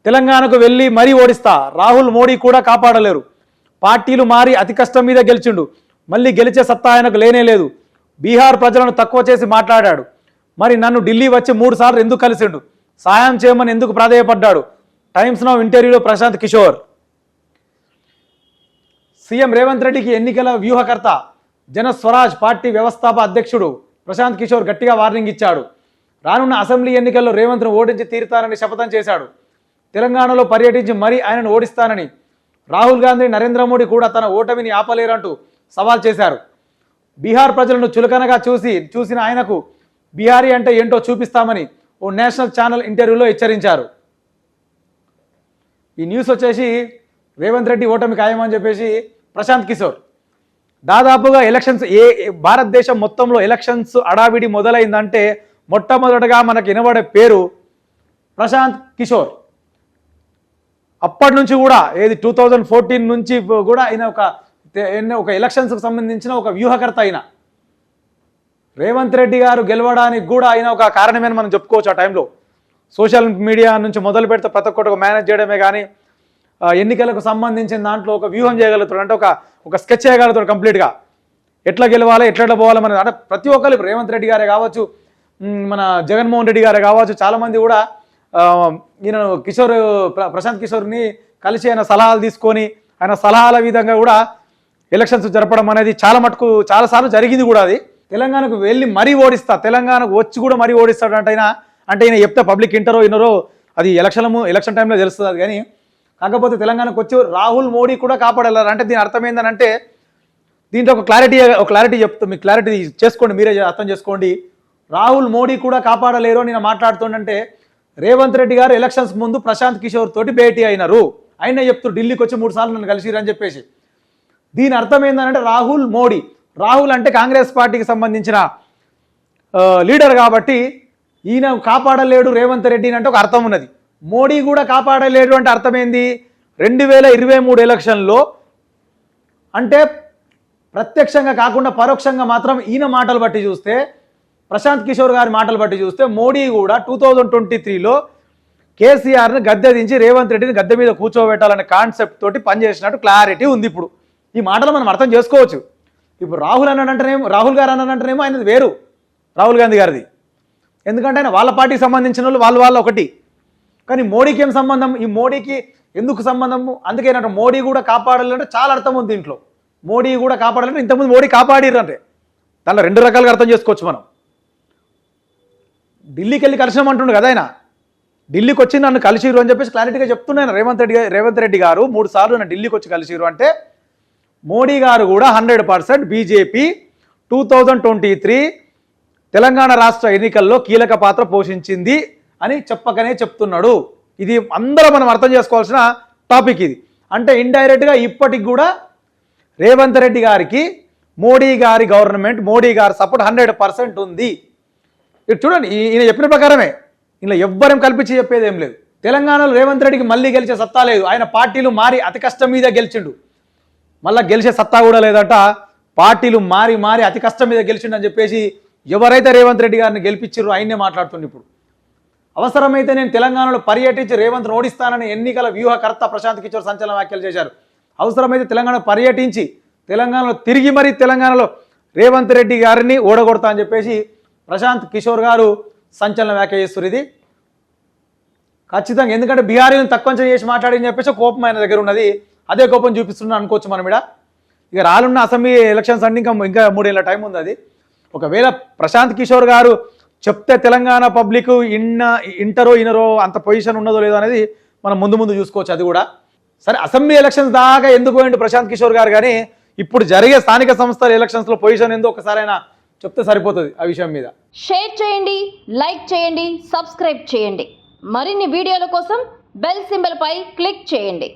తెలంగాణకు వెళ్ళి మరీ ఓడిస్తా, రాహుల్ మోడీ కూడా కాపాడలేరు, పార్టీలు మారి అతి కష్టం మీద గెలిచిండు, మళ్ళీ గెలిచే సత్తా ఆయనకు లేనే లేదు, బీహార్ ప్రజలను తక్కువ చేసి మాట్లాడాడు, మరి నన్ను ఢిల్లీ వచ్చి 3 సార్లు ఎందుకు కలిసిండు, సాయం చేయమని ఎందుకు ప్రాధేయపడ్డాడు. టైమ్స్ నౌ ఇంటర్వ్యూలో ప్రశాంత్ కిషోర్. సీఎం రేవంత్ రెడ్డికి ఎన్నికల వ్యూహకర్త జన స్వరాజ్ పార్టీ వ్యవస్థాపక అధ్యక్షుడు ప్రశాంత్ కిషోర్ గట్టిగా వార్నింగ్ ఇచ్చాడు. రానున్న అసెంబ్లీ ఎన్నికల్లో రేవంత్ను ఓడించి తీరుతానని శపథం చేశాడు. తెలంగాణలో పర్యటించి మరీ ఆయనను ఓడిస్తానని, రాహుల్ గాంధీ నరేంద్ర మోడీ కూడా తన ఓటమిని ఆపలేరంటూ సవాల్ చేశారు. బీహార్ ప్రజలను చులకనగా చూసిన ఆయనకు బీహారీ అంటే ఏంటో చూపిస్తామని ఓ నేషనల్ ఛానల్ ఇంటర్వ్యూలో హెచ్చరించారు. ఈ న్యూస్ వచ్చేసి రేవంత్ రెడ్డి ఓటమి ఖాయమని చెప్పేసి ప్రశాంత్ కిషోర్. దాదాపుగా ఎలక్షన్స్ భారతదేశం మొత్తంలో ఎలక్షన్స్ అడావిడి మొదలైందంటే మొట్టమొదటగా మనకు వినబడే పేరు ప్రశాంత్ కిషోర్. అప్పటి నుంచి కూడా 2014 నుంచి కూడా ఆయన ఒక ఎలక్షన్స్కి సంబంధించిన ఒక వ్యూహకర్త అయిన రేవంత్ రెడ్డి గారు గెలవడానికి కూడా ఆయన ఒక కారణమని మనం చెప్పుకోవచ్చు. ఆ టైంలో సోషల్ మీడియా నుంచి మొదలు పెడితే ప్రతి ఒక్కటి మేనేజ్ చేయడమే కానీ ఎన్నికలకు సంబంధించిన దాంట్లో ఒక వ్యూహం చేయగలుగుతాడు, అంటే ఒక స్కెచ్ చేయగలుగుతాడు కంప్లీట్గా. ఎట్లా గెలవాలి, ఎట్లా పోవాలి మన అంటే ప్రతి ఒక్కరు రేవంత్ రెడ్డి గారే కావచ్చు, మన జగన్మోహన్ రెడ్డి గారే కావచ్చు, చాలామంది కూడా ఈయన ప్రశాంత్ కిషోర్ని కలిసి ఆయన సలహాలు తీసుకొని ఆయన సలహాల విధంగా కూడా ఎలక్షన్స్ జరపడం అనేది చాలాసార్లు జరిగింది కూడా. అది తెలంగాణకు వెళ్ళి మరీ ఓడిస్తా, తెలంగాణకు వచ్చి కూడా మరీ ఓడిస్తాడు అంటే ఈయన చెప్తే పబ్లిక్ వినరో అది ఎలక్షన్ టైంలో తెలుస్తుంది. అది కానీ కాకపోతే తెలంగాణకు వచ్చి రాహుల్ మోడీ కూడా కాపాడలేరు అంటే దీని అర్థం ఏంటంటే దీంట్లో ఒక క్లారిటీ చెప్తా, మీకు క్లారిటీ చేసుకోండి, మీరే అర్థం చేసుకోండి. రాహుల్ మోడీ కూడా కాపాడలేరు అని నేను మాట్లాడుతుండంటే రేవంత్ రెడ్డి గారు ఎలక్షన్స్ ముందు ప్రశాంత్ కిషోర్ తోటి భేటీ అయినారు, ఆయన చెప్తూ ఢిల్లీకి వచ్చి 3 సార్లు నన్ను కలిసిరు అని చెప్పేసి. దీని అర్థం ఏంటంటే రాహుల్ అంటే కాంగ్రెస్ పార్టీకి సంబంధించిన లీడర్ కాబట్టి ఈయన కాపాడలేడు రేవంత్ రెడ్డిని అంటే ఒక అర్థం ఉన్నది. మోడీ కూడా కాపాడలేడు అంటే అర్థమైంది 2023 ఎలక్షన్లో అంటే ప్రత్యక్షంగా కాకుండా పరోక్షంగా మాత్రం ఈయన మాటలు బట్టి చూస్తే, ప్రశాంత్ కిషోర్ గారి మాటలు బట్టి చూస్తే మోడీ కూడా 2023లో కేసీఆర్ని గద్దె దించి రేవంత్ రెడ్డిని గద్దె మీద కూర్చోబెట్టాలనే కాన్సెప్ట్ తోటి పనిచేసినట్టు క్లారిటీ ఉంది. ఇప్పుడు ఈ మాటలు మనం అర్థం చేసుకోవచ్చు. ఇప్పుడు రాహుల్ గారు అన్నాడంటేనేమో ఆయనది వేరు, రాహుల్ గాంధీ గారిది, ఎందుకంటే ఆయన వాళ్ళ పార్టీకి సంబంధించిన వాళ్ళు ఒకటి. కానీ మోడీకి ఏం సంబంధం, ఈ మోడీకి ఎందుకు సంబంధము? అందుకే మోడీ కూడా కాపాడాలంటే చాలా అర్థం ఉంది దీంట్లో. మోడీ కూడా కాపాడాలంటే ఇంతకుముందు మోడీ కాపాడిర్రు అంటే దానిలో 2 రకాలుగా అర్థం చేసుకోవచ్చు మనం. ఢిల్లీకి వెళ్ళి కలిసినామంటుండు కదా ఆయన, ఢిల్లీకి వచ్చి నన్ను కలిసిరు అని చెప్పేసి క్లారిటీగా చెప్తున్నాను. రేవంత్ రెడ్డి గారు 3 సార్లు నన్ను ఢిల్లీకి వచ్చి కలిసిరు అంటే మోడీ గారు కూడా 100% బీజేపీ 2023 తెలంగాణ రాష్ట్ర ఎన్నికల్లో కీలక పాత్ర పోషించింది అని చెప్పకనే చెప్తున్నాడు. ఇది అందరూ మనం అర్థం చేసుకోవాల్సిన టాపిక్ ఇది. అంటే ఇండైరెక్ట్గా ఇప్పటికి కూడా రేవంత్ రెడ్డి గారికి మోడీ గారి గవర్నమెంట్, మోడీ గారి సపోర్ట్ 100% ఉంది. ఇటు చూడండి, ఈయన చెప్పిన ప్రకారమే, ఇలా ఎవ్వరం కల్పించి చెప్పేది ఏం లేదు. తెలంగాణలో రేవంత్ రెడ్డికి మళ్ళీ గెలిచే సత్తా లేదు, ఆయన పార్టీలు మారి అతి కష్టం మీద గెలిచిండు, మళ్ళీ గెలిచే సత్తా కూడా లేదట. పార్టీలు మారి అతి కష్టం మీద గెలిచిండు అని చెప్పేసి ఎవరైతే రేవంత్ రెడ్డి గారిని గెలిపించారో ఆయన్నే మాట్లాడుతుంది. ఇప్పుడు అవసరమైతే నేను తెలంగాణలో పర్యటించి రేవంత్ను ఓడిస్తానని ఎన్నికల వ్యూహకర్త ప్రశాంత్ కిషోర్ సంచలన వ్యాఖ్యలు చేశారు. అవసరమైతే తెలంగాణ పర్యటించి తెలంగాణలో తిరిగి మరీ తెలంగాణలో రేవంత్ రెడ్డి గారిని ఓడగొడతా అని చెప్పేసి ప్రశాంత్ కిషోర్ గారు సంచలన వ్యాఖ్య చేస్తారు. ఇది ఖచ్చితంగా, ఎందుకంటే బీహారీని తక్కువ చేసి మాట్లాడి చెప్పేసి కోపం ఆయన దగ్గర ఉన్నది, అదే కోపం చూపిస్తున్నా అనుకోవచ్చు మనం. ఇక రానున్న అసెంబ్లీ ఎలక్షన్స్ అన్ని ఇంకా 3 ఏళ్ళ టైం ఉంది. అది ఒకవేళ ప్రశాంత్ కిషోర్ గారు చెప్తే తెలంగాణ పబ్లిక్ ఇనరో అంత పొజిషన్ ఉన్నదో లేదో అనేది మనం ముందు చూసుకోవచ్చు. అది కూడా సరే, అసెంబ్లీ ఎలక్షన్స్ దాకా ఎందుకు పోయిండు ప్రశాంత్ కిషోర్ గారు, కానీ ఇప్పుడు జరిగే స్థానిక సంస్థల ఎలక్షన్స్లో పొజిషన్ ఎందుకు ఒకసారైనా చెప్తే సరిపోతుంది. ఆ విషయం మీద షేర్ చేయండి, లైక్ చేయండి, సబ్స్క్రైబ్ చేయండి. మరిన్ని వీడియోల కోసం బెల్ సింబల్ పై క్లిక్ చేయండి.